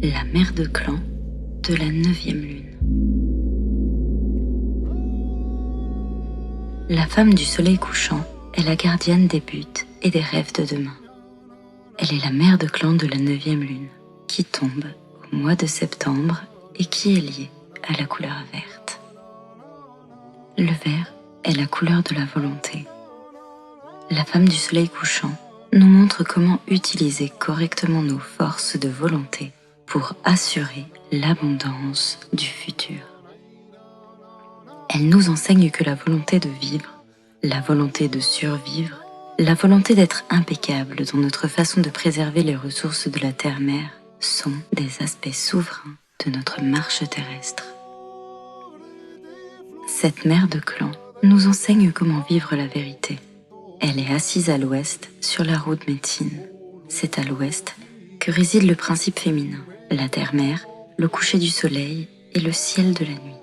la mère de clan de la 9e lune. La femme du soleil couchant est la gardienne des buts et des rêves de demain. Elle est la mère de clan de la 9e lune, qui tombe au mois de septembre et qui est liée à la couleur verte. Le vert est la couleur de la volonté. La femme du soleil couchant nous montre comment utiliser correctement nos forces de volonté pour assurer l'abondance du futur. Elle nous enseigne que la volonté de vivre, la volonté de survivre, la volonté d'être impeccable dans notre façon de préserver les ressources de la terre-mère sont des aspects souverains de notre marche terrestre. Cette mère de clan nous enseigne comment vivre la vérité. Elle est assise à l'ouest sur la roue de Médecine. C'est à l'ouest que réside le principe féminin, la terre-mère, le coucher du soleil et le ciel de la nuit.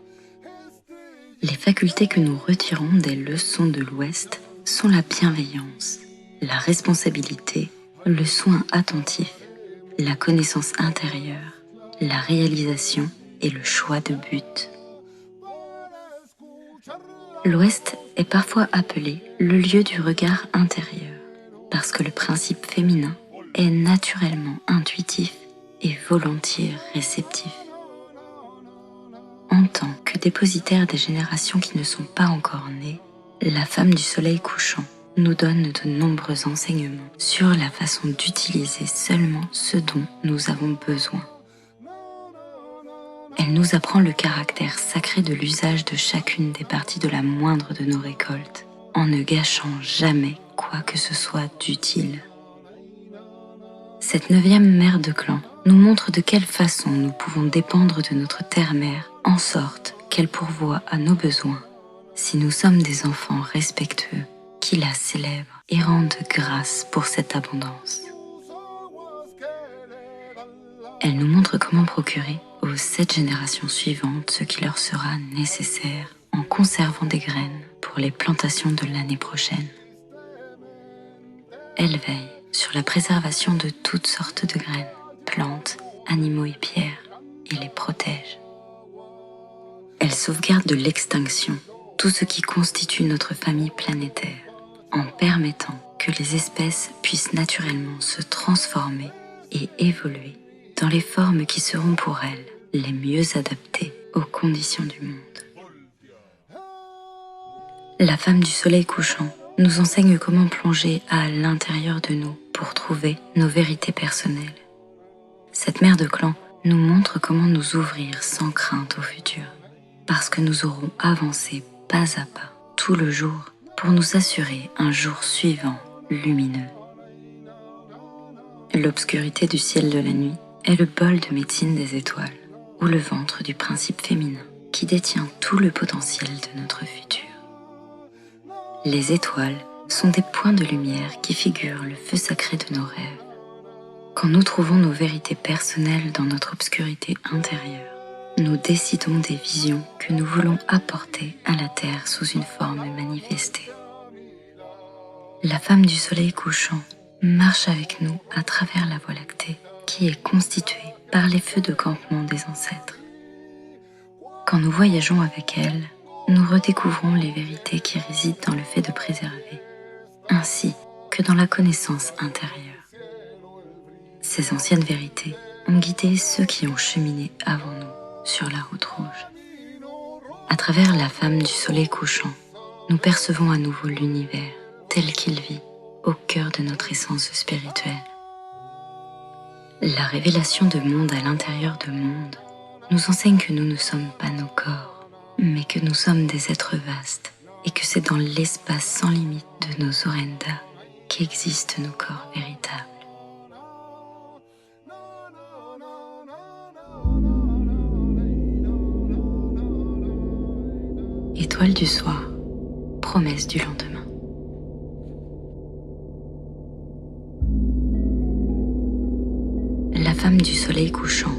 Les facultés que nous retirons des leçons de l'ouest sont la bienveillance, la responsabilité, le soin attentif, la connaissance intérieure, la réalisation et le choix de but. L'Ouest est parfois appelé le lieu du regard intérieur, parce que le principe féminin est naturellement intuitif et volontiers réceptif. En tant que dépositaire des générations qui ne sont pas encore nées, la femme du soleil couchant nous donne de nombreux enseignements sur la façon d'utiliser seulement ce dont nous avons besoin. Elle nous apprend le caractère sacré de l'usage de chacune des parties de la moindre de nos récoltes, en ne gâchant jamais quoi que ce soit d'utile. Cette 9e mère de clan nous montre de quelle façon nous pouvons dépendre de notre terre-mère en sorte qu'elle pourvoie à nos besoins si nous sommes des enfants respectueux qui la célèbrent et rendent grâce pour cette abondance. Elle nous montre comment procurer aux 7 générations suivantes ce qui leur sera nécessaire en conservant des graines pour les plantations de l'année prochaine. Elle veille sur la préservation de toutes sortes de graines, plantes, animaux et pierres et les protège. Elle sauvegarde de l'extinction tout ce qui constitue notre famille planétaire en permettant que les espèces puissent naturellement se transformer et évoluer dans les formes qui seront pour elles les mieux adaptées aux conditions du monde. La femme du soleil couchant nous enseigne comment plonger à l'intérieur de nous pour trouver nos vérités personnelles. Cette mère de clan nous montre comment nous ouvrir sans crainte au futur, parce que nous aurons avancé pas à pas tout le jour pour nous assurer un jour suivant lumineux. L'obscurité du ciel de la nuit est le bol de médecine des étoiles, ou le ventre du principe féminin qui détient tout le potentiel de notre futur. Les étoiles sont des points de lumière qui figurent le feu sacré de nos rêves. Quand nous trouvons nos vérités personnelles dans notre obscurité intérieure, nous décidons des visions que nous voulons apporter à la Terre sous une forme manifestée. La femme du soleil couchant marche avec nous à travers la Voie lactée qui est constituée par les feux de campement des ancêtres. Quand nous voyageons avec elle, nous redécouvrons les vérités qui résident dans le fait de préserver, ainsi que dans la connaissance intérieure. Ces anciennes vérités ont guidé ceux qui ont cheminé avant nous sur la route rouge. À travers la femme du soleil couchant, nous percevons à nouveau l'univers tel qu'il vit au cœur de notre essence spirituelle. La révélation de monde à l'intérieur de monde nous enseigne que nous ne sommes pas nos corps, mais que nous sommes des êtres vastes et que c'est dans l'espace sans limite de nos Orenda qu'existent nos corps véritables. Étoile du soir, promesse du lendemain. La femme du soleil couchant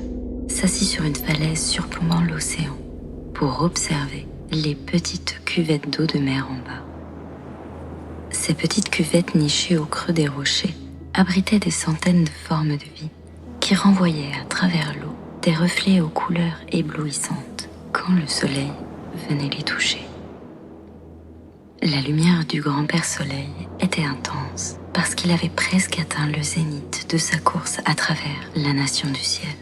s'assit sur une falaise surplombant l'océan pour observer les petites cuvettes d'eau de mer en bas. Ces petites cuvettes nichées au creux des rochers abritaient des centaines de formes de vie qui renvoyaient à travers l'eau des reflets aux couleurs éblouissantes quand le soleil venait les toucher. La lumière du grand-père Soleil était intense parce qu'il avait presque atteint le zénith de sa course à travers la nation du ciel.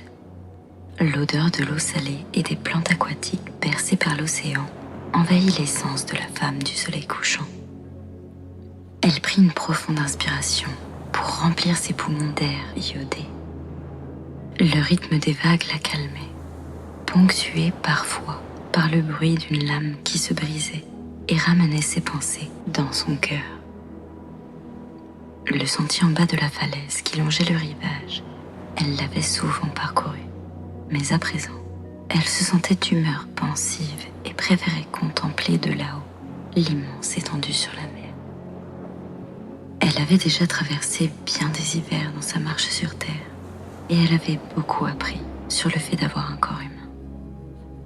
L'odeur de l'eau salée et des plantes aquatiques bercées par l'océan envahit l'essence de la femme du soleil couchant. Elle prit une profonde inspiration pour remplir ses poumons d'air iodé. Le rythme des vagues la calmait, ponctué parfois par le bruit d'une lame qui se brisait et ramenait ses pensées dans son cœur. Le sentier en bas de la falaise qui longeait le rivage, elle l'avait souvent parcouru. Mais à présent, elle se sentait d'humeur pensive et préférait contempler de là-haut l'immense étendue sur la mer. Elle avait déjà traversé bien des hivers dans sa marche sur Terre et elle avait beaucoup appris sur le fait d'avoir un corps humain.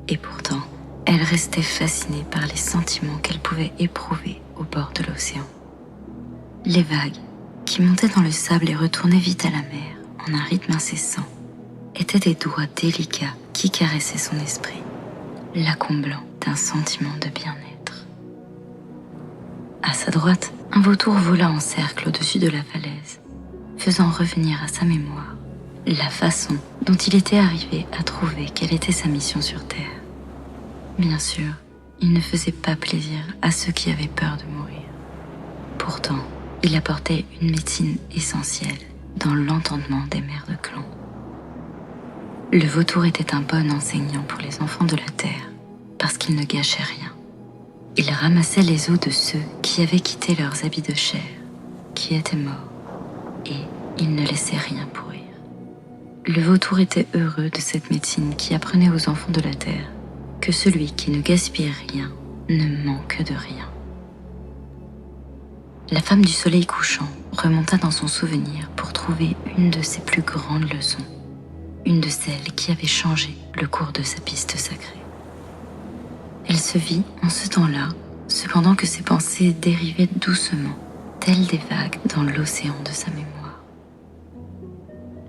Et pourtant, elle restait fascinée par les sentiments qu'elle pouvait éprouver au bord de l'océan. Les vagues, qui montaient dans le sable et retournaient vite à la mer en un rythme incessant, étaient des doigts délicats qui caressaient son esprit, la comblant d'un sentiment de bien-être. À sa droite, un vautour vola en cercle au-dessus de la falaise, faisant revenir à sa mémoire la façon dont il était arrivé à trouver quelle était sa mission sur Terre. Bien sûr, il ne faisait pas plaisir à ceux qui avaient peur de mourir. Pourtant, il apportait une médecine essentielle dans l'entendement des mères de clan. Le vautour était un bon enseignant pour les enfants de la Terre, parce qu'il ne gâchait rien. Il ramassait les os de ceux qui avaient quitté leurs habits de chair, qui étaient morts, et il ne laissait rien pourrir. Le vautour était heureux de cette médecine qui apprenait aux enfants de la Terre que celui qui ne gaspille rien ne manque de rien. La femme du soleil couchant remonta dans son souvenir pour trouver une de ses plus grandes leçons, une de celles qui avait changé le cours de sa piste sacrée. Elle se vit en ce temps-là, cependant que ses pensées dérivaient doucement, telles des vagues dans l'océan de sa mémoire.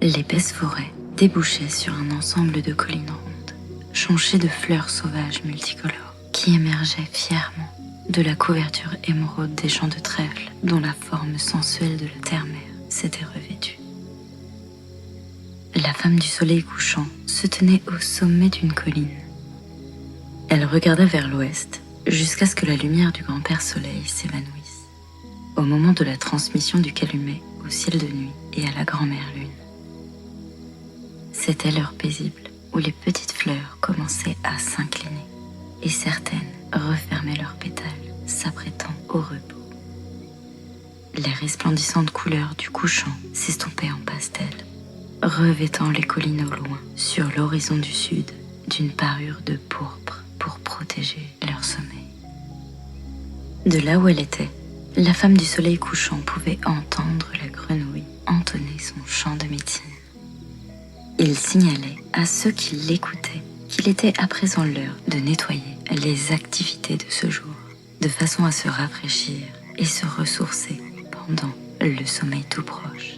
L'épaisse forêt débouchait sur un ensemble de collines rondes, jonchées de fleurs sauvages multicolores, qui émergeaient fièrement de la couverture émeraude des champs de trèfle dont la forme sensuelle de la terre-mère s'était revêtue. La femme du soleil couchant se tenait au sommet d'une colline. Elle regarda vers l'ouest jusqu'à ce que la lumière du grand-père soleil s'évanouisse, au moment de la transmission du calumet au ciel de nuit et à la grand-mère lune. C'était l'heure paisible où les petites fleurs commençaient à s'incliner et certaines refermaient leurs pétales, s'apprêtant au repos. Les resplendissantes couleurs du couchant s'estompaient en pastel, revêtant les collines au loin, sur l'horizon du sud, d'une parure de pourpre pour protéger leur sommeil. De là où elle était, la femme du soleil couchant pouvait entendre la grenouille entonner son chant de médecine. Il signalait à ceux qui l'écoutaient qu'il était à présent l'heure de nettoyer les activités de ce jour, de façon à se rafraîchir et se ressourcer pendant le sommeil tout proche.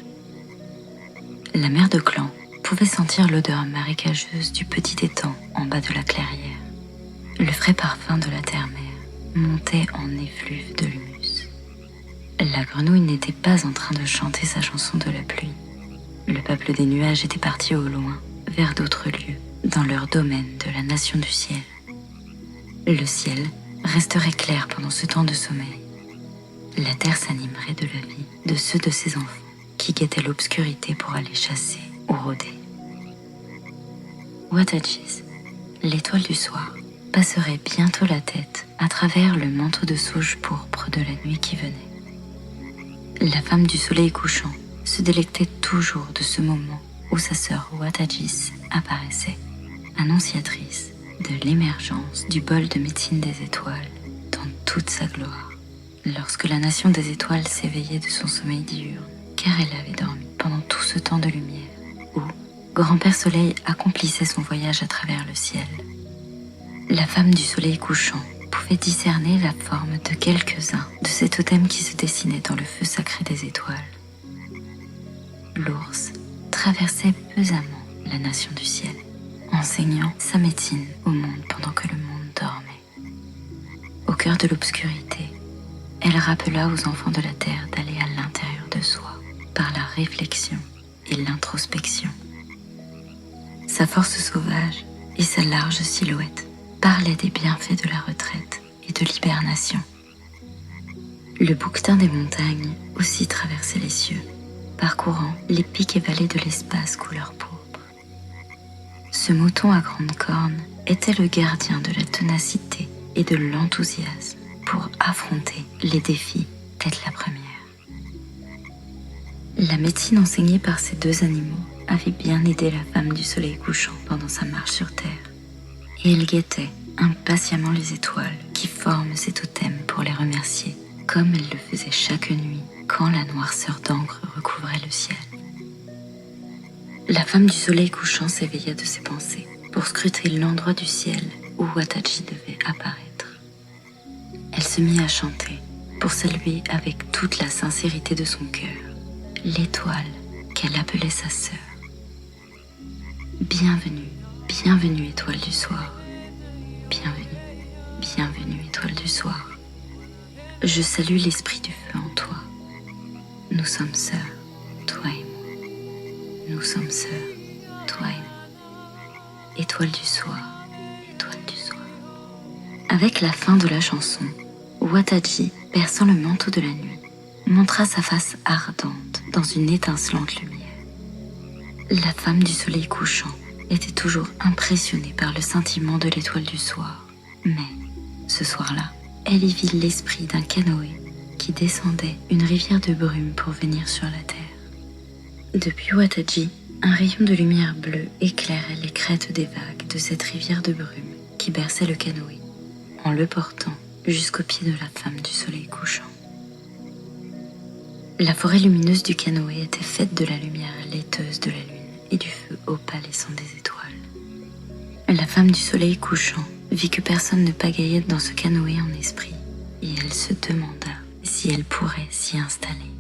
La mère de clan pouvait sentir l'odeur marécageuse du petit étang en bas de la clairière. Le frais parfum de la terre-mère montait en effluve de l'humus. La grenouille n'était pas en train de chanter sa chanson de la pluie. Le peuple des nuages était parti au loin, vers d'autres lieux, dans leur domaine de la nation du ciel. Le ciel resterait clair pendant ce temps de sommeil. La terre s'animerait de la vie de ceux de ses enfants qui guettaient l'obscurité pour aller chasser ou rôder. Watagis, l'étoile du soir, passerait bientôt la tête à travers le manteau de sauge pourpre de la nuit qui venait. La femme du soleil couchant se délectait toujours de ce moment où sa sœur Watagis apparaissait, annonciatrice de l'émergence du bol de médecine des étoiles dans toute sa gloire, lorsque la nation des étoiles s'éveillait de son sommeil diurne, car elle avait dormi pendant tout ce temps de lumière, où grand-père soleil accomplissait son voyage à travers le ciel. La femme du soleil couchant pouvait discerner la forme de quelques-uns de ces totems qui se dessinaient dans le feu sacré des étoiles. L'ours traversait pesamment la nation du ciel, enseignant sa médecine au monde pendant que le monde dormait. Au cœur de l'obscurité, elle rappela aux enfants de la terre d'aller à l'intérieur de soi par la réflexion et l'introspection. Sa force sauvage et sa large silhouette parlaient des bienfaits de la retraite et de l'hibernation. Le bouquetin des montagnes aussi traversait les cieux, parcourant les pics et vallées de l'espace couleur pourpre. Ce mouton à grandes cornes était le gardien de la ténacité et de l'enthousiasme pour affronter les défis telle la première. La médecine enseignée par ces deux animaux avait bien aidé la femme du soleil couchant pendant sa marche sur Terre, et elle guettait impatiemment les étoiles qui forment ces totems pour les remercier, comme elle le faisait chaque nuit quand la noirceur d'encre recouvrait le ciel. La femme du soleil couchant s'éveilla de ses pensées pour scruter l'endroit du ciel où Wataji devait apparaître. Elle se mit à chanter pour saluer avec toute la sincérité de son cœur l'étoile qu'elle appelait sa sœur. Bienvenue, bienvenue étoile du soir. Bienvenue, bienvenue étoile du soir. Je salue l'esprit du feu en toi. Nous sommes sœurs, toi et moi. Nous sommes sœurs, toi et moi. Étoile du soir, étoile du soir. Avec la fin de la chanson, Wataji, perçant le manteau de la nuit, montra sa face ardente dans une étincelante lumière. La femme du soleil couchant était toujours impressionnée par le scintillement de l'étoile du soir. Mais, ce soir-là, elle y vit l'esprit d'un canoë qui descendait une rivière de brume pour venir sur la terre. Depuis Wataji, un rayon de lumière bleue éclairait les crêtes des vagues de cette rivière de brume qui berçait le canoë, en le portant jusqu'au pied de la femme du soleil couchant. La forêt lumineuse du canoë était faite de la lumière laiteuse de la lune et du feu opalescent des étoiles. La femme du soleil couchant vit que personne ne pagaillait dans ce canoë en esprit, et elle se demanda si elle pourrait s'y installer.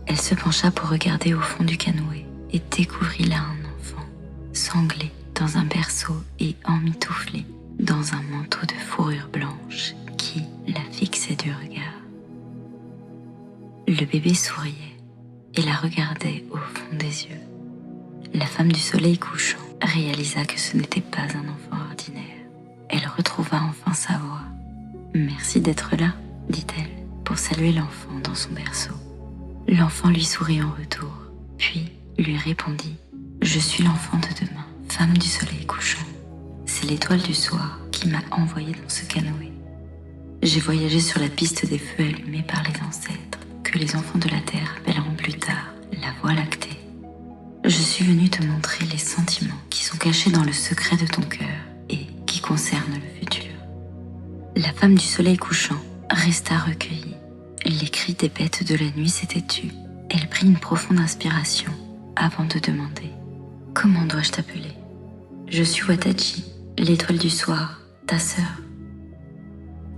Elle se pencha pour regarder au fond du canoë et découvrit là un enfant, sanglé dans un berceau et emmitouflé dans un manteau de fourrure blanche qui la fixait du regard. Le bébé souriait et la regardait au fond des yeux. La femme du soleil couchant réalisa que ce n'était pas un enfant ordinaire. Elle retrouva enfin sa voix. « Merci d'être là, dit-elle, pour saluer l'enfant dans son berceau. » L'enfant lui sourit en retour, puis lui répondit « Je suis l'enfant de demain, femme du soleil couchant. C'est l'étoile du soir qui m'a envoyé dans ce canoë. J'ai voyagé sur la piste des feux allumés par les ancêtres, que les enfants de la terre appelleront plus tard la Voie lactée. Je suis venue te montrer les sentiments qui sont cachés dans le secret de ton cœur et qui concernent le futur. » La femme du soleil couchant resta recueillie. Les cris des bêtes de la nuit s'étaient tus. Elle prit une profonde inspiration avant de demander « Comment dois-je t'appeler ? Je suis Wataji, l'étoile du soir, ta sœur. »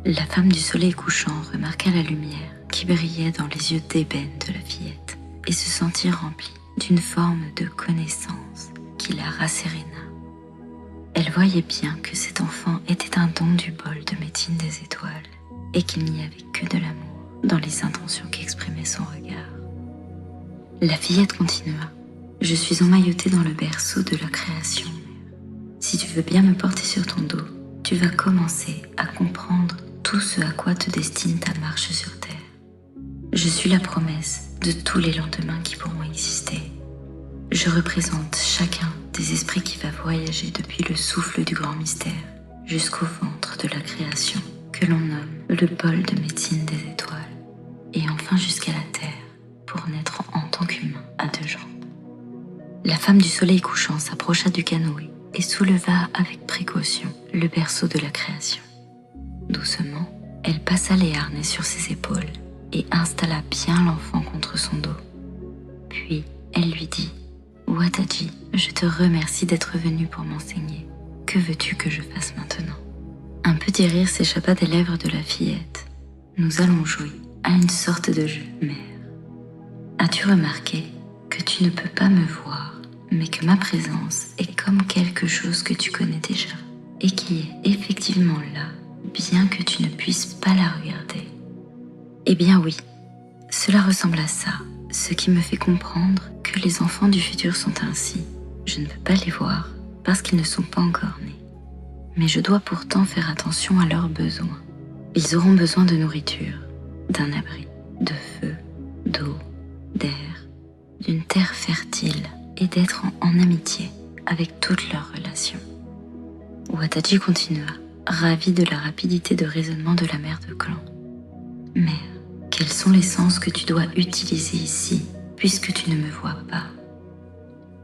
La femme du soleil couchant remarqua la lumière qui brillait dans les yeux d'ébène de la fillette et se sentit remplie d'une forme de connaissance qui la rasséréna. Elle voyait bien que cet enfant était un don du bol de médecine des étoiles et qu'il n'y avait que de l'amour dans les intentions qu'exprimait son regard. La fillette continua. « Je suis emmaillotée dans le berceau de la création. Si tu veux bien me porter sur ton dos, tu vas commencer à comprendre tout ce à quoi te destine ta marche sur Terre. Je suis la promesse de tous les lendemains qui pourront exister. Je représente chacun des esprits qui va voyager depuis le souffle du grand mystère jusqu'au ventre de la création que l'on nomme le bol de médecine des étoiles, et enfin jusqu'à la Terre pour naître en tant qu'humain à deux jambes. » La femme du soleil couchant s'approcha du canoë et souleva avec précaution le berceau de la création. Doucement, elle passa les harnais sur ses épaules et installa bien l'enfant contre son dos. Puis, elle lui dit « Wataji, je te remercie d'être venu pour m'enseigner. Que veux-tu que je fasse maintenant ?» Un petit rire s'échappa des lèvres de la fillette. « Nous allons jouer à une sorte de jeu, mère. As-tu remarqué que tu ne peux pas me voir mais que ma présence est comme quelque chose que tu connais déjà et qui est effectivement là, bien que tu ne puisses pas la regarder. Eh bien oui, cela ressemble à ça, ce qui me fait comprendre que les enfants du futur sont ainsi. Je ne peux pas les voir parce qu'ils ne sont pas encore nés. Mais je dois pourtant faire attention à leurs besoins. Ils auront besoin de nourriture, d'un abri, de feu, d'eau, d'air, d'une terre fertile et d'être en amitié avec toutes leurs relations. Wataji continua, ravi de la rapidité de raisonnement de la mère de clan. Mère, quels sont les sens que tu dois utiliser ici, puisque tu ne me vois pas?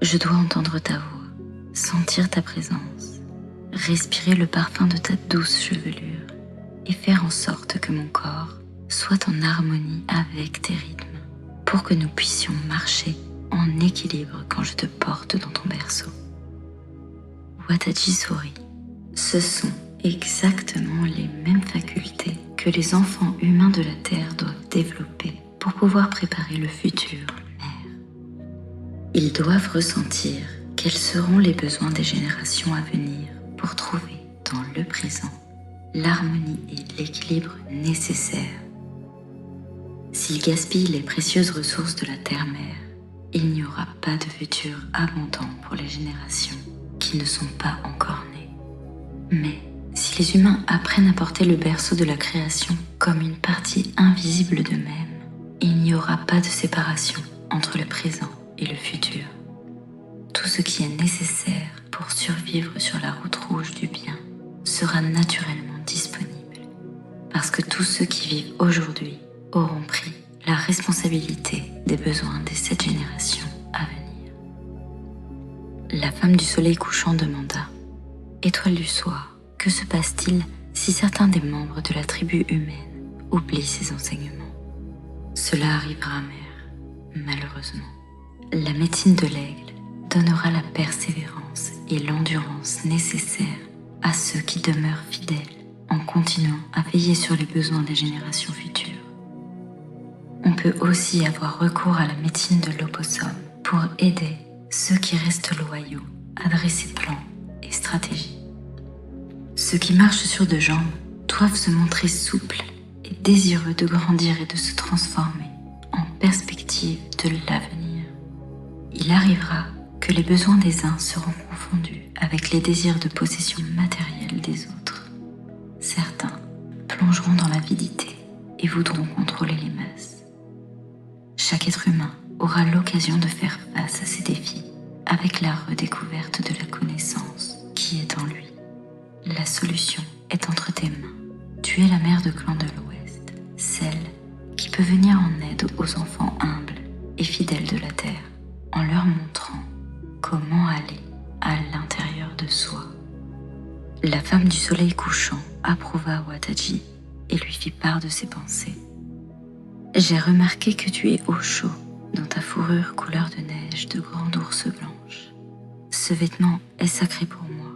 Je dois entendre ta voix, sentir ta présence, respirer le parfum de ta douce chevelure et faire en sorte que mon corps soit en harmonie avec tes rythmes pour que nous puissions marcher en équilibre quand je te porte dans ton berceau. Wataji sourit. Ce sont exactement les mêmes facultés que les enfants humains de la Terre doivent développer pour pouvoir préparer le futur, mère. Ils doivent ressentir quels seront les besoins des générations à venir pour trouver dans le présent l'harmonie et l'équilibre nécessaires. S'ils gaspillent les précieuses ressources de la Terre-Mère, il n'y aura pas de futur abondant pour les générations qui ne sont pas encore nées. Mais si les humains apprennent à porter le berceau de la création comme une partie invisible d'eux-mêmes, il n'y aura pas de séparation entre le présent et le futur. Tout ce qui est nécessaire pour survivre sur la route rouge du bien sera naturellement disponible, parce que tous ceux qui vivent aujourd'hui auront pris la responsabilité des besoins des 7 générations à venir. La femme du soleil couchant demanda : « Étoile du soir, que se passe-t-il si certains des membres de la tribu humaine oublient ces enseignements ? » Cela arrivera, mère, malheureusement. La médecine de l'aigle donnera la persévérance et l'endurance nécessaires à ceux qui demeurent fidèles en continuant à veiller sur les besoins des générations futures. On peut aussi avoir recours à la médecine de l'opossum pour aider ceux qui restent loyaux à dresser plans et stratégies. Ceux qui marchent sur 2 jambes doivent se montrer souples et désireux de grandir et de se transformer en perspective de l'avenir. Il arrivera que les besoins des uns seront confondus avec les désirs de possession matérielle des autres. Certains plongeront dans l'avidité et voudront contrôler les masses. Chaque être humain aura l'occasion de faire face à ces défis avec la redécouverte de la connaissance qui est en lui. La solution est entre tes mains. Tu es la mère de clan de l'Ouest, celle qui peut venir en aide aux enfants humbles et fidèles de la Terre en leur montrant comment aller à l'intérieur de soi. La femme du soleil couchant approuva Wataji et lui fit part de ses pensées. J'ai remarqué que tu es au chaud dans ta fourrure couleur de neige de grande ours blanche. Ce vêtement est sacré pour moi.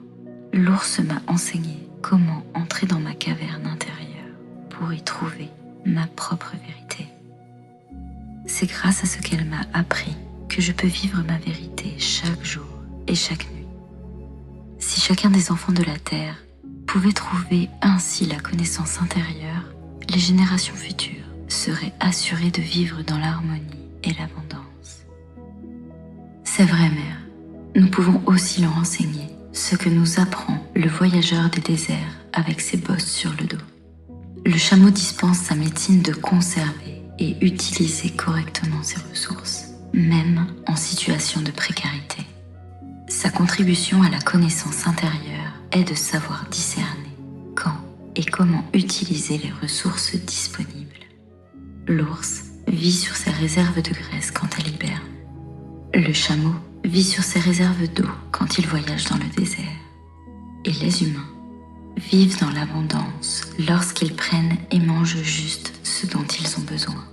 L'ours m'a enseigné comment entrer dans ma caverne intérieure pour y trouver ma propre vérité. C'est grâce à ce qu'elle m'a appris que je peux vivre ma vérité chaque jour et chaque nuit. Si chacun des enfants de la Terre pouvait trouver ainsi la connaissance intérieure, les générations futures seraient assurées de vivre dans l'harmonie et l'abondance. C'est vrai, mère, nous pouvons aussi leur enseigner ce que nous apprend le voyageur des déserts avec ses bosses sur le dos. Le chameau dispense sa médecine de conserver et utiliser correctement ses ressources, même en situation de précarité. Sa contribution à la connaissance intérieure est de savoir discerner quand et comment utiliser les ressources disponibles. L'ours vit sur ses réserves de graisse quand elle hiberne. Le chameau vit sur ses réserves d'eau quand il voyage dans le désert. Et les humains vivent dans l'abondance lorsqu'ils prennent et mangent juste ce dont ils ont besoin.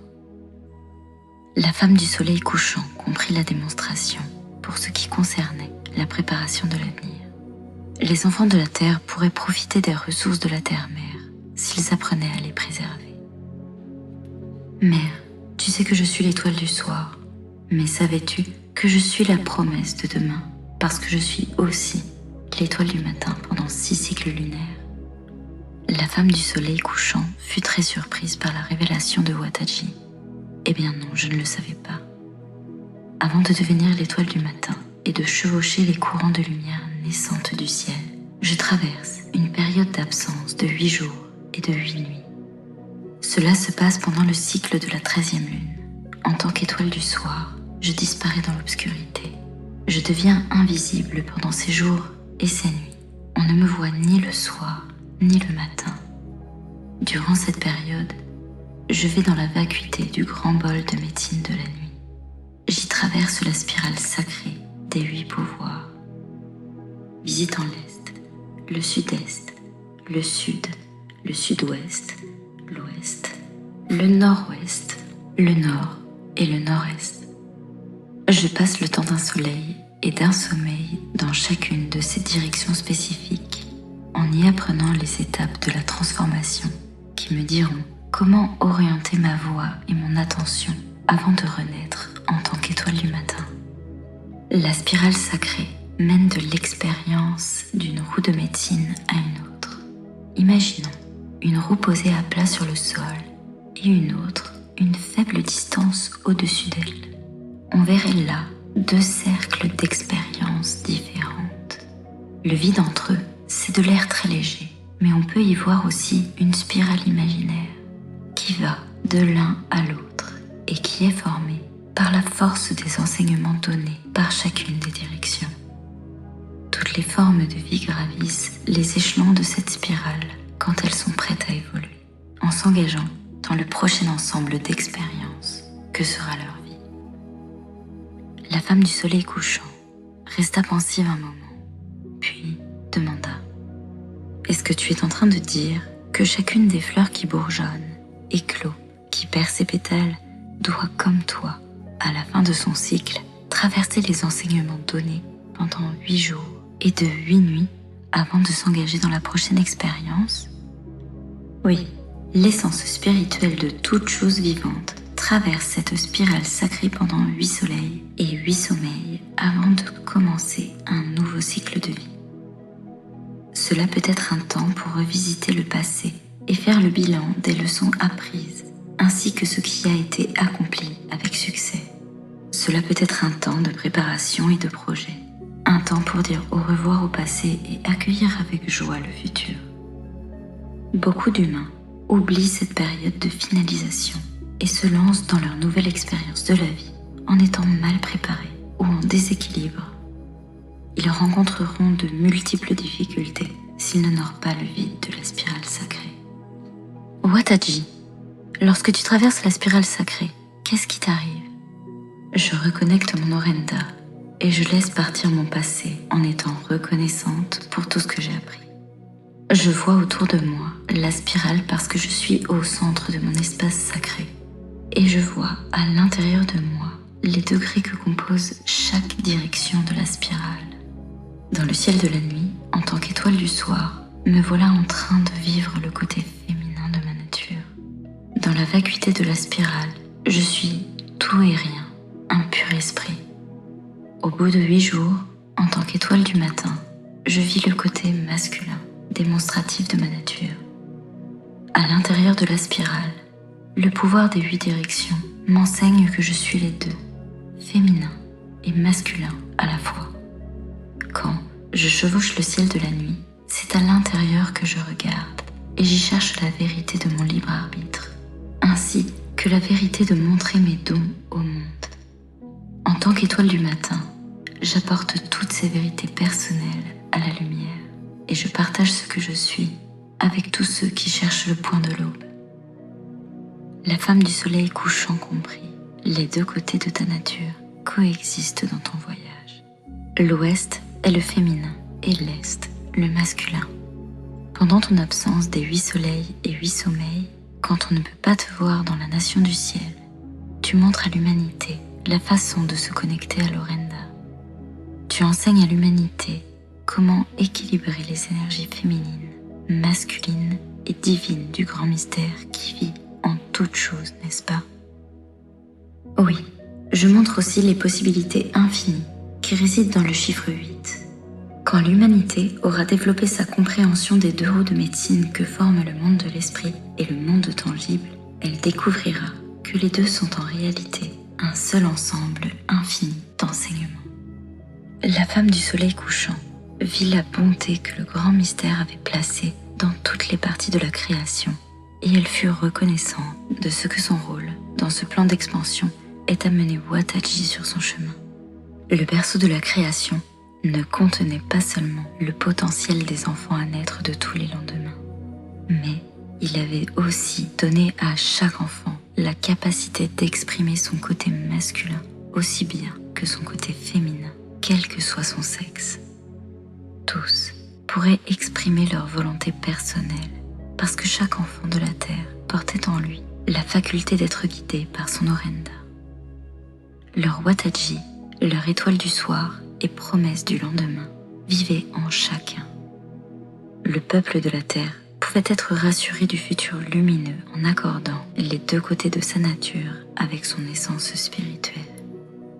La femme du soleil couchant comprit la démonstration pour ce qui concernait la préparation de l'avenir. Les enfants de la Terre pourraient profiter des ressources de la Terre-Mère s'ils apprenaient à les préserver. Mère, tu sais que je suis l'étoile du soir, Mais savais-tu que je suis la promesse de demain, parce que je suis aussi l'étoile du matin pendant 6 cycles lunaires? La femme du soleil couchant fut très surprise par la révélation de Wataji. Eh bien non, je ne le savais pas. Avant de devenir l'étoile du matin et de chevaucher les courants de lumière naissantes du ciel, je traverse une période d'absence de 8 jours et de 8 nuits. Cela se passe pendant le cycle de la 13e lune. En tant qu'étoile du soir, je disparais dans l'obscurité. Je deviens invisible pendant ces jours et ces nuits. On ne me voit ni le soir, ni le matin. Durant cette période, je vais dans la vacuité du grand bol de médecine de la nuit. J'y traverse la spirale sacrée des 8 pouvoirs. Visitant l'Est, le Sud-Est, le Sud, le Sud-Ouest, l'Ouest, le Nord-Ouest, le Nord et le Nord-Est. Je passe le temps d'un soleil et d'un sommeil dans chacune de ces directions spécifiques, en y apprenant les étapes de la transformation qui me diront comment orienter ma voix et mon attention avant de renaître en tant qu'étoile du matin. La spirale sacrée mène de l'expérience d'une roue de médecine à une autre. Imaginons une roue posée à plat sur le sol et une autre, une faible distance au-dessus d'elle. On verrait là 2 cercles d'expériences différentes. Le vide entre eux, c'est de l'air très léger, mais on peut y voir aussi une spirale imaginaire qui va de l'un à l'autre et qui est formée par la force des enseignements donnés par chacune des directions. Toutes les formes de vie gravissent les échelons de cette spirale quand elles sont prêtes à évoluer, en s'engageant dans le prochain ensemble d'expériences que sera leur vie. La femme du soleil couchant resta pensive un moment, puis demanda « Est-ce que tu es en train de dire que chacune des fleurs qui bourgeonnent, éclot, qui perd ses pétales, doit, comme toi, à la fin de son cycle, traverser les enseignements donnés pendant 8 jours et de 8 nuits avant de s'engager dans la prochaine expérience? Oui, l'essence spirituelle de toute chose vivante traverse cette spirale sacrée pendant 8 soleils et 8 sommeils avant de commencer un nouveau cycle de vie. Cela peut être un temps pour revisiter le passé et faire le bilan des leçons apprises, ainsi que ce qui a été accompli avec succès. Cela peut être un temps de préparation et de projet, un temps pour dire au revoir au passé et accueillir avec joie le futur. Beaucoup d'humains oublient cette période de finalisation et se lancent dans leur nouvelle expérience de la vie en étant mal préparés ou en déséquilibre. Ils rencontreront de multiples difficultés s'ils n'honorent pas le vide de la spirale sacrée. Wataji, lorsque tu traverses la spirale sacrée, qu'est-ce qui t'arrive? Je reconnecte mon Orenda et je laisse partir mon passé en étant reconnaissante pour tout ce que j'ai appris. Je vois autour de moi la spirale parce que je suis au centre de mon espace sacré et je vois à l'intérieur de moi les degrés que compose chaque direction de la spirale. Dans le ciel de la nuit, en tant qu'étoile du soir, me voilà en train de vivre le côté féminin de ma nature. Dans la vacuité de la spirale, je suis tout et rien, un pur esprit. Au bout de 8 jours, en tant qu'étoile du matin, je vis le côté masculin, démonstratif de ma nature. À l'intérieur de la spirale, le pouvoir des 8 directions m'enseigne que je suis les deux, féminin et masculin à la fois. Quand je chevauche le ciel de la nuit, c'est à l'intérieur que je regarde et j'y cherche la vérité de mon libre arbitre, ainsi que la vérité de montrer mes dons au monde. En tant qu'étoile du matin, j'apporte toutes ces vérités personnelles à la lumière et je partage ce que je suis avec tous ceux qui cherchent le point de l'aube. La femme du soleil couchant compris, les 2 côtés de ta nature coexistent dans ton voyage. L'ouest est le féminin et l'est le masculin. Pendant ton absence des 8 soleils et 8 sommeils, quand on ne peut pas te voir dans la nation du ciel, tu montres à l'humanité la façon de se connecter à l'Orenda. Tu enseignes à l'humanité comment équilibrer les énergies féminines, masculines et divines du grand mystère qui vit en toute chose, n'est-ce pas? Oui, je je montre aussi les possibilités infinies qui résident dans le chiffre 8. Quand l'humanité aura développé sa compréhension des deux roues de médecine que forment le monde de l'esprit et le monde tangible, elle découvrira que les deux sont en réalité un seul ensemble infini d'enseignements. La femme du soleil couchant vit la bonté que le grand mystère avait placée dans toutes les parties de la création, et elle fut reconnaissante de ce que son rôle dans ce plan d'expansion est amené Wataji sur son chemin. Le berceau de la création ne contenait pas seulement le potentiel des enfants à naître de tous les lendemains, mais il avait aussi donné à chaque enfant la capacité d'exprimer son côté masculin aussi bien que son côté féminin, quel que soit son sexe. Tous pourraient exprimer leur volonté personnelle parce que chaque enfant de la Terre portait en lui la faculté d'être guidé par son Orenda. Leur Wataji, leur étoile du soir et promesse du lendemain vivaient en chacun. Le peuple de la Terre pouvait être rassuré du futur lumineux en accordant les deux côtés de sa nature avec son essence spirituelle.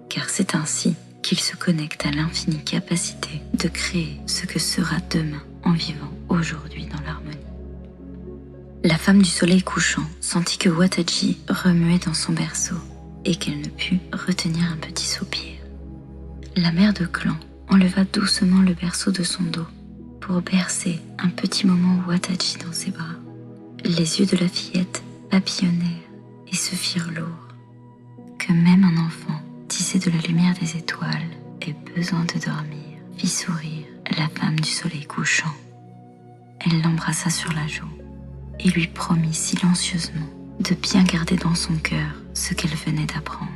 Car c'est ainsi qu'il se connecte à l'infinie capacité de créer ce que sera demain en vivant aujourd'hui dans l'harmonie. La femme du soleil couchant sentit que Wataji remuait dans son berceau et qu'elle ne put retenir un petit soupir. La mère de clan enleva doucement le berceau de son dos pour bercer un petit moment Wataji dans ses bras. Les yeux de la fillette papillonnèrent et se firent lourds. Que même un enfant tissé de la lumière des étoiles ait besoin de dormir, fit sourire la femme du soleil couchant. Elle l'embrassa sur la joue et lui promit silencieusement de bien garder dans son cœur ce qu'elle venait d'apprendre.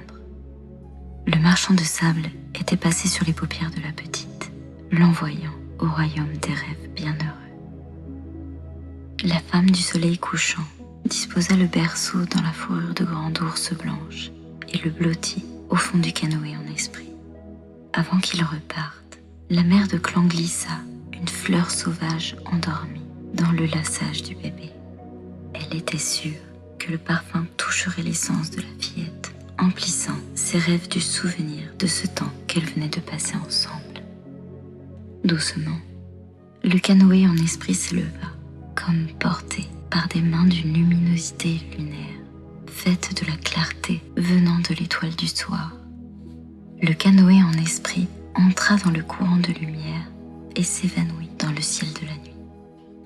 Le marchand de sable était passé sur les paupières de la petite, l'envoyant au royaume des rêves bienheureux. La femme du soleil couchant disposa le berceau dans la fourrure de grande ours blanche et le blottit au fond du canoë en esprit. Avant qu'il reparte, la mère de clan glissa une fleur sauvage endormie dans le lassage du bébé. Elle était sûre que le parfum toucherait l'essence de la fillette, emplissant ses rêves du souvenir de ce temps qu'elles venaient de passer ensemble. Doucement, le canoë en esprit s'éleva, comme porté par des mains d'une luminosité lunaire, faite de la clarté venant de l'étoile du soir. Le canoë en esprit entra dans le courant de lumière et s'évanouit dans le ciel de la nuit.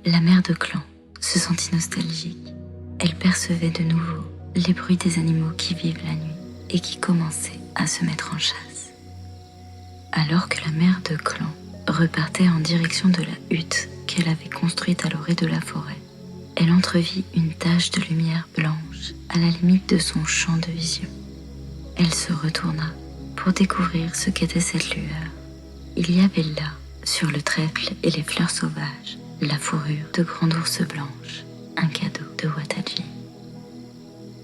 La mère de clan se sentit nostalgique. Elle percevait de nouveau les bruits des animaux qui vivent la nuit et qui commençaient à se mettre en chasse. Alors que la mère de clan repartait en direction de la hutte qu'elle avait construite à l'orée de la forêt, elle entrevit une tache de lumière blanche à la limite de son champ de vision. Elle se retourna pour découvrir ce qu'était cette lueur. Il y avait là, sur le trèfle et les fleurs sauvages, la fourrure de grande ours blanche, un cadeau de Wataji.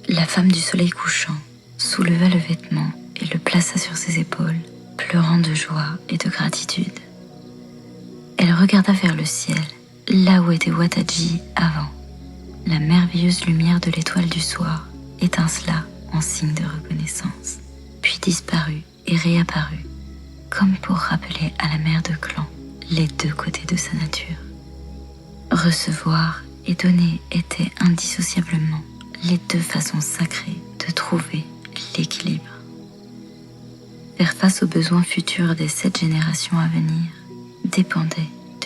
La femme du soleil couchant souleva le vêtement et le plaça sur ses épaules, pleurant de joie et de gratitude. Elle regarda vers le ciel, là où était Wataji avant. La merveilleuse lumière de l'étoile du soir étincela en signe de reconnaissance, puis disparut et réapparut, comme pour rappeler à la mère de clan les deux côtés de sa nature. Recevoir et donner étaient indissociablement les deux façons sacrées de trouver l'équilibre. Faire face aux besoins futurs des 7 générations à venir dépendait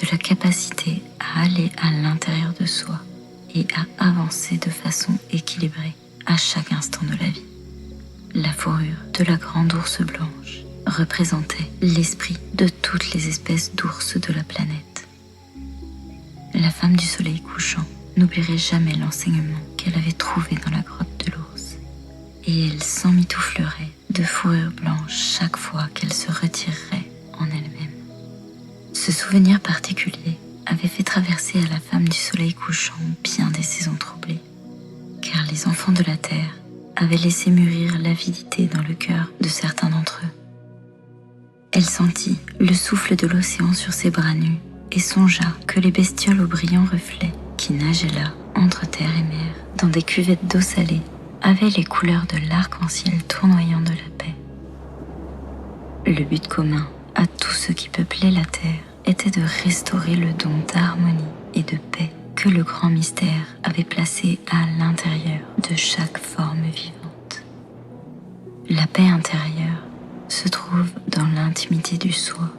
de la capacité à aller à l'intérieur de soi et à avancer de façon équilibrée à chaque instant de la vie. La fourrure de la grande ours blanche représentait l'esprit de toutes les espèces d'ours de la planète. La femme du soleil couchant n'oublierait jamais l'enseignement qu'elle avait trouvé dans la grotte de l'ours, et elle s'emmitouflerait de fourrure blanche chaque fois qu'elle se retirerait en elle-même. Ce souvenir particulier avait fait traverser à la femme du soleil couchant bien des saisons troublées, car les enfants de la terre avaient laissé mûrir l'avidité dans le cœur de certains d'entre eux. Elle sentit le souffle de l'océan sur ses bras nus et songea que les bestioles aux brillants reflets qui nageaient là, entre terre et mer, dans des cuvettes d'eau salée, avaient les couleurs de l'arc-en-ciel tournoyant de la paix. Le but commun à tous ceux qui peuplaient la terre était de restaurer le don d'harmonie et de paix que le grand mystère avait placé à l'intérieur de chaque forme vivante. La paix intérieure se trouve dans l'intimité du soi.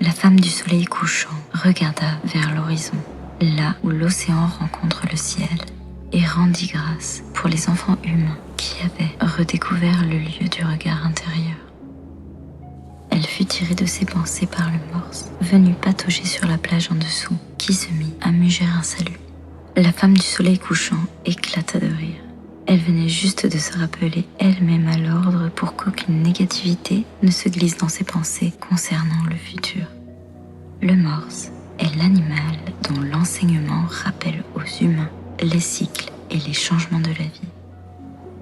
La femme du soleil couchant regarda vers l'horizon, là où l'océan rencontre le ciel, et rendit grâce pour les enfants humains qui avaient redécouvert le lieu du regard intérieur. Elle fut tirée de ses pensées par le morse, venu patauger sur la plage en dessous, qui se mit à muger un salut. La femme du soleil couchant éclata de rire. Elle venait juste de se rappeler elle-même à l'ordre pour qu'aucune négativité ne se glisse dans ses pensées concernant le futur. Le morse est l'animal dont l'enseignement rappelle aux humains les cycles et les changements de la vie.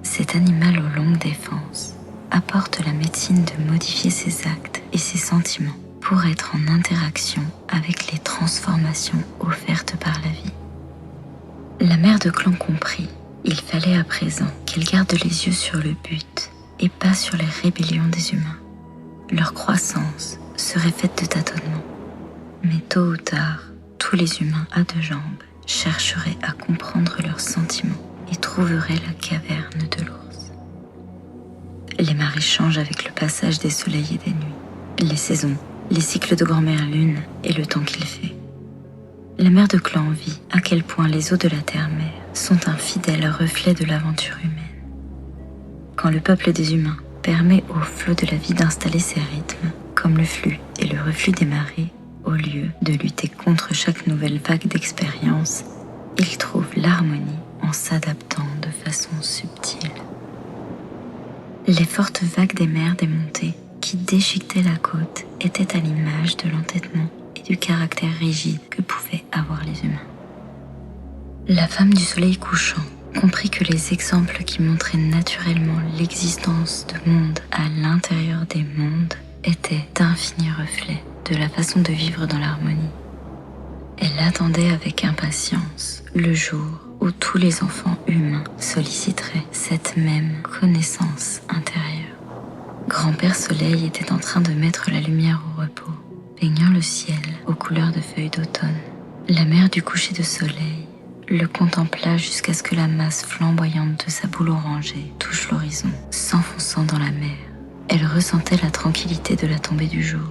Cet animal aux longues défenses apporte la médecine de modifier ses actes et ses sentiments pour être en interaction avec les transformations offertes par la vie. La mère de clan comprit, il fallait à présent qu'elle garde les yeux sur le but et pas sur les rébellions des humains. Leur croissance serait faite de tâtonnements, mais tôt ou tard, tous les humains à deux jambes chercheraient à comprendre leurs sentiments et trouveraient la caverne de l'ours. Les marées changent avec le passage des soleils et des nuits, les saisons, les cycles de grand-mère lune et le temps qu'il fait. La mère de clan vit à quel point les eaux de la terre-mère sont un fidèle reflet de l'aventure humaine. Quand le peuple des humains permet au flot de la vie d'installer ses rythmes, comme le flux et le reflux des marées, au lieu de lutter contre chaque nouvelle vague d'expérience, il trouve l'harmonie en s'adaptant de façon subtile. Les fortes vagues des mers des montées qui déchiquetaient la côte étaient à l'image de l'entêtement et du caractère rigide que pouvaient avoir les humains. La femme du soleil couchant comprit que les exemples qui montraient naturellement l'existence de mondes à l'intérieur des mondes étaient d'infinis reflets de la façon de vivre dans l'harmonie. Elle attendait avec impatience le jour où tous les enfants humains solliciteraient cette même connaissance intérieure. Grand-père Soleil était en train de mettre la lumière au repos, peignant le ciel aux couleurs de feuilles d'automne. La mère du coucher de soleil le contempla jusqu'à ce que la masse flamboyante de sa boule orangée touche l'horizon, s'enfonçant dans la mer. Elle ressentait la tranquillité de la tombée du jour.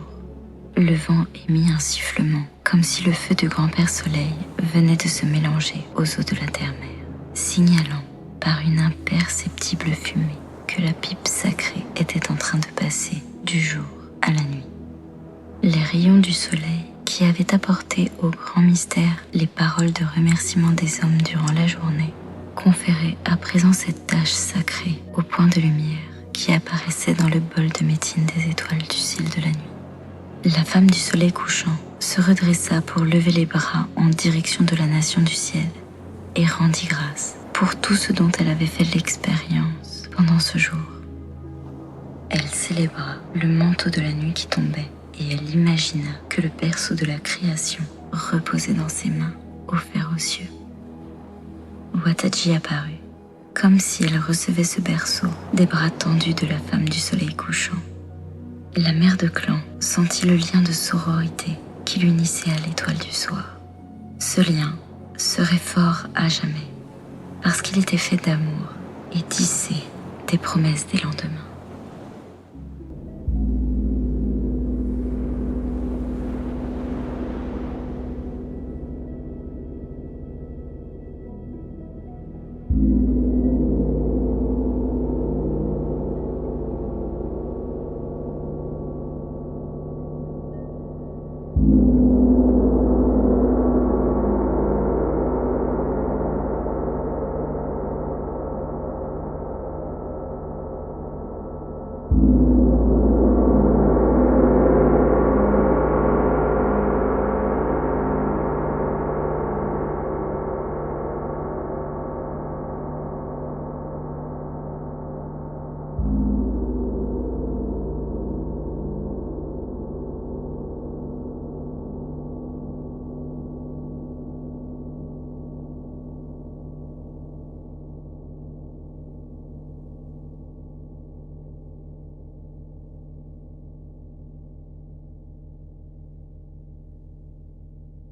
Le vent émit un sifflement, comme si le feu du grand-père Soleil venait de se mélanger aux eaux de la terre-mère, signalant par une imperceptible fumée que la pipe sacrée était en train de passer du jour à la nuit. Les rayons du soleil qui avaient apporté au grand mystère les paroles de remerciement des hommes durant la journée conféraient à présent cette tache sacrée au point de lumière qui apparaissait dans le bol de médecine des étoiles du ciel de la nuit. La femme du soleil couchant se redressa pour lever les bras en direction de la nation du ciel et rendit grâce pour tout ce dont elle avait fait l'expérience pendant ce jour. Elle célébra le manteau de la nuit qui tombait et elle imagina que le berceau de la création reposait dans ses mains, offert aux cieux. Wataji apparut, comme si elle recevait ce berceau des bras tendus de la femme du soleil couchant. La mère de clan sentit le lien de sororité qui l'unissait à l'étoile du soir. Ce lien serait fort à jamais, parce qu'il était fait d'amour et tissé des promesses des lendemains.